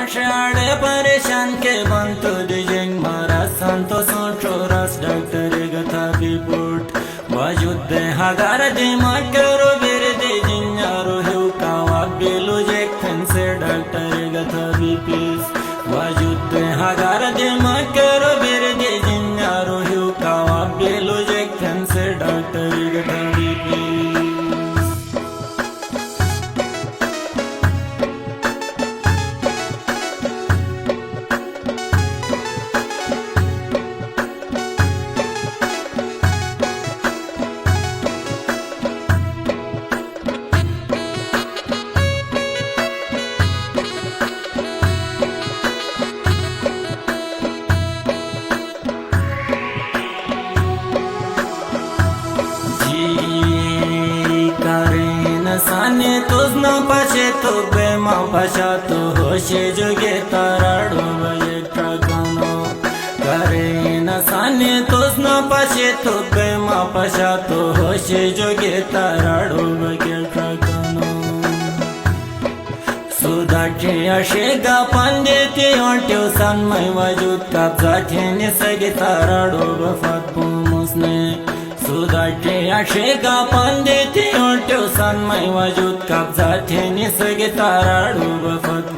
Aşağıda परेशान के बंतु दिजिंग मारा संतो सोचोरास डॉक्टर गथा बिपुट वाजुद्दे हगार दे माकरो बेर दे जिन्यारो हिउ कावा बेलो जेक्थन से डॉक्टर गथा बिपिस वाजुद्दे हगार दे माकरो बेर दे जिन्यारो हिउ कावा बेलो जेक्थन से डॉक्टर गथा बिपिस साने तुझ न पाशे तो बेमा पाशा तो होशे जोगे ताराडो बजे ट्रगनो करे न साने तुझ न पाशे तो बेमा पाशा तो होशे जोगे ताराडो बजे ट्रगनो सुधाचे अशेगा पंडिते ओंट्यो सन्मय वजूद कापजाचे निसगे ताराडो बफत बुमुसने सुधाचे अशेगा पंडिते ओंट्यो सन्मय वजूद कापजाचे निसगे ताराडो बफत